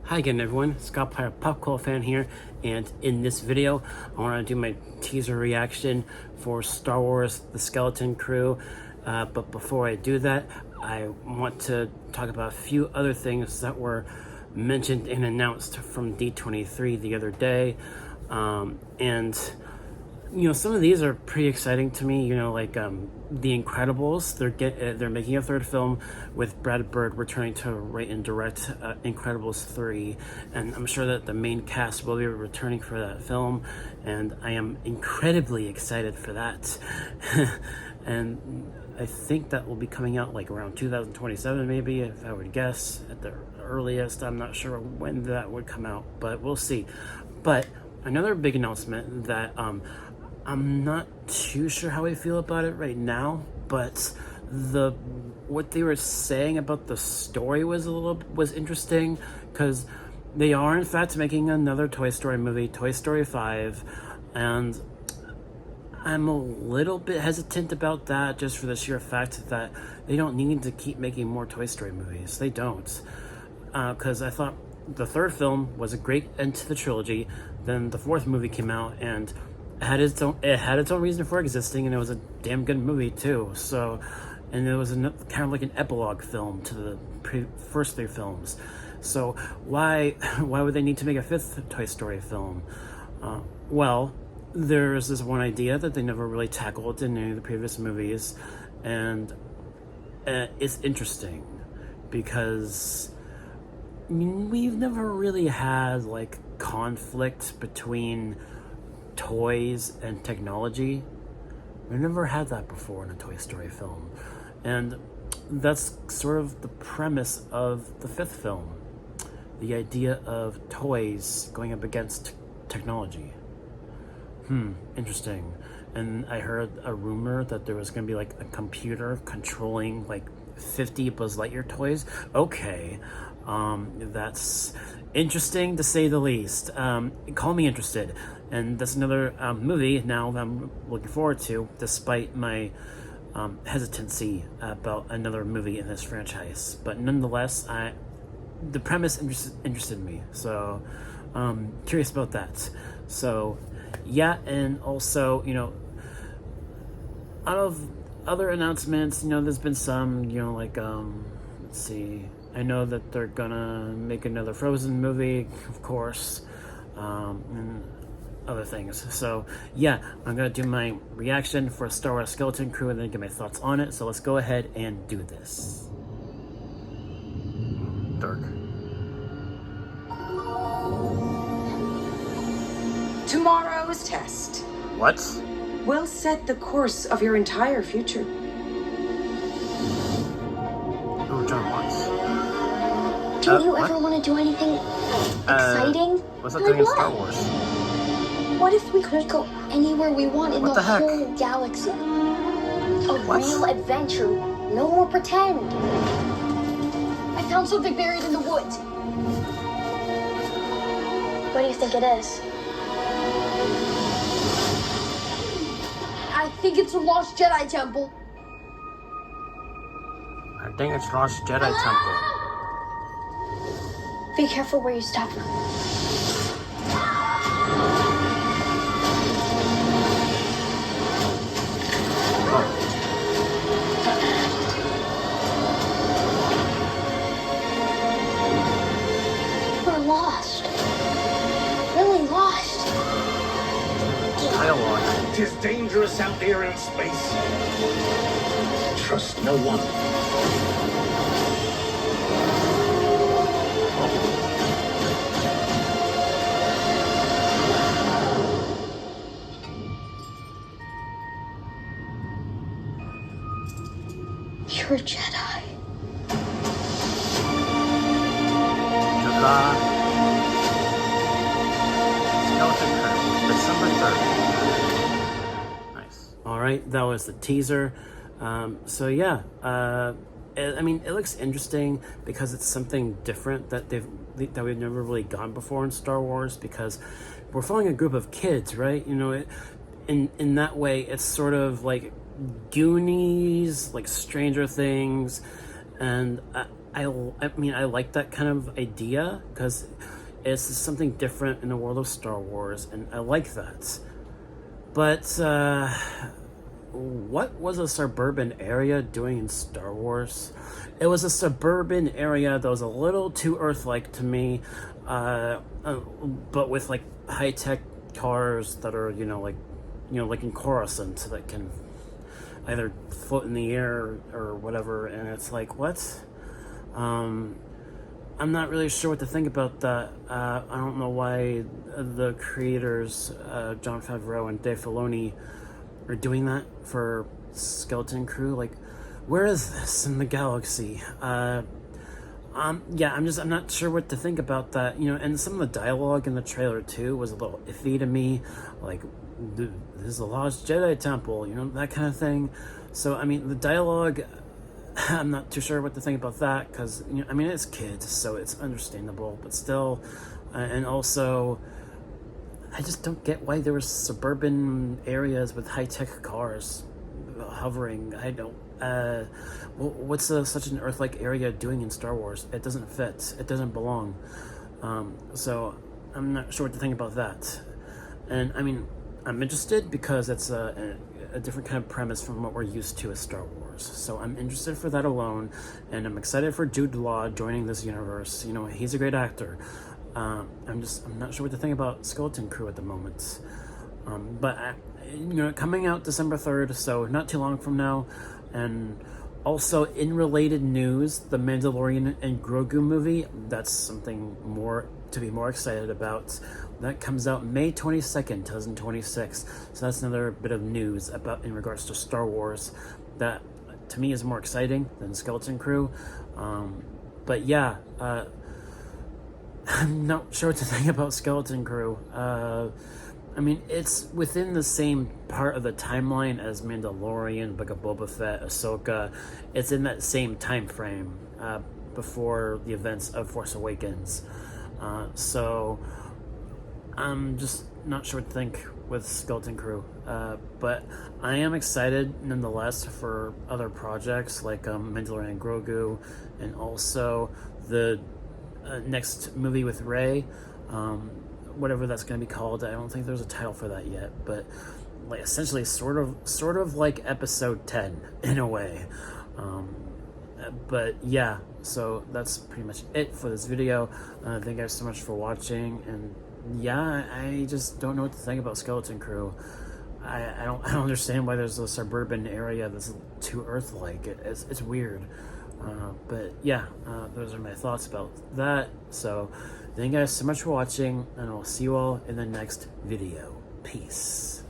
Hi again everyone, Scott Pyre Popcorn fan here, and in this video I want to do my teaser reaction for Star Wars The Skeleton Crew, but before I do that I want to talk about a few other things that were mentioned and announced from D23 the other day, and you know, some of these are pretty exciting to me. You know, like The Incredibles. They're making a third film with Brad Bird returning to write and direct Incredibles 3, and I'm sure that the main cast will be returning for that film, and I am incredibly excited for that. And I think that will be coming out like around 2027, maybe, if I would guess at the earliest. I'm not sure when that would come out, but we'll see. But another big announcement that I'm not too sure how I feel about it right now, but what they were saying about the story was interesting, because they are in fact making another Toy Story movie, Toy Story 5, and I'm a little bit hesitant about that, just for the sheer fact that they don't need to keep making more Toy Story movies. They don't, because I thought the third film was a great end to the trilogy. Then the fourth movie came out and it had its own reason for existing, and it was a damn good movie too. So, and it was kind of like an epilogue film to the first three films. So why would they need to make a fifth Toy Story film? Well, there's this one idea that they never really tackled in any of the previous movies, and it's interesting because we've never really had like conflict between toys and technology. We've never had that before in a Toy Story film, and that's sort of the premise of the fifth film, the idea of toys going up against technology. Interesting. And I heard a rumor that there was going to be like a computer controlling like 50 Buzz Lightyear toys. Okay, that's interesting to say the least. Call me interested. And that's another movie now that I'm looking forward to, despite my hesitancy about another movie in this franchise. But nonetheless, the premise interested me, so curious about that. So yeah, and also, you know, out of other announcements, you know, there's been some, you know, like let's see, I know that they're gonna make another Frozen movie, of course, and other things. So yeah, I'm gonna do my reaction for Star Wars Skeleton Crew and then get my thoughts on it. So let's go ahead and do this. Dark. Tomorrow's test What? will set the course of your entire future. Oh, John Watts. Do you what? ever want to do anything exciting? What's that Like doing in what? Star Wars? What if we could go anywhere we want in What the heck? whole galaxy? A What? real adventure. No more pretend. I found something buried in the woods. What do you think it is? I think it's a lost Jedi temple. I think it's Lost Jedi Temple. Be careful where you step. We're lost. Really lost. Dialogue. Tis dangerous out there in space. Trust no one. You're a Jedi. Jude Skeleton Crew, December 3rd. Nice. All right, that was the teaser. So yeah, I mean, it looks interesting because it's something different that we've never really gone before in Star Wars, because we're following a group of kids, right? You know, in that way, it's sort of like Goonies, like Stranger Things, and I mean, I like that kind of idea because it's something different in the world of Star Wars, and I like that. But what was a suburban area doing in Star Wars? It was a suburban area that was a little too Earth-like to me, but with like high-tech cars that are, like in Coruscant, that can either float in the air or whatever. And it's like, what? I'm not really sure what to think about that. I don't know why the creators, Jon Favreau and Dave Filoni, are doing that for Skeleton Crew. Like, where is this in the galaxy? Yeah, I'm not sure what to think about that. And some of the dialogue in the trailer too was a little iffy to me. Like, this is the lost Jedi temple, that kind of thing. So, I mean, the dialogue, I'm not too sure what to think about that because, it's kids, so it's understandable, but still, and also, I just don't get why there were suburban areas with high-tech cars hovering. I don't, what's such an Earth-like area doing in Star Wars? It doesn't fit. It doesn't belong. So I'm not sure what to think about that. And I mean, I'm interested because it's a different kind of premise from what we're used to as Star Wars. So I'm interested for that alone, and I'm excited for Jude Law joining this universe. He's a great actor. I'm not sure what to think about Skeleton Crew at the moment. But coming out December 3rd, so not too long from now. And also, in related news, the Mandalorian and Grogu movie, that's something more to be more excited about. That comes out May 22nd, 2026. So that's another bit of news about in regards to Star Wars that to me is more exciting than Skeleton Crew. But yeah, I'm not sure what to think about Skeleton Crew. I mean, it's within the same part of the timeline as Mandalorian, Book of Boba Fett, Ahsoka. It's in that same time frame before the events of Force Awakens. So I'm just not sure what to think with Skeleton Crew. But I am excited nonetheless for other projects like Mandalorian and Grogu, and also the next movie with Rey. Whatever that's going to be called. I don't think there's a title for that yet, but like essentially sort of like episode 10 in a way. But yeah, so that's pretty much it for this video. Thank you guys so much for watching, and yeah, I just don't know what to think about Skeleton Crew. I don't understand why there's a suburban area that's too Earth-like. It's weird. But yeah, those are my thoughts about that. So thank you guys so much for watching, and I'll see you all in the next video. Peace.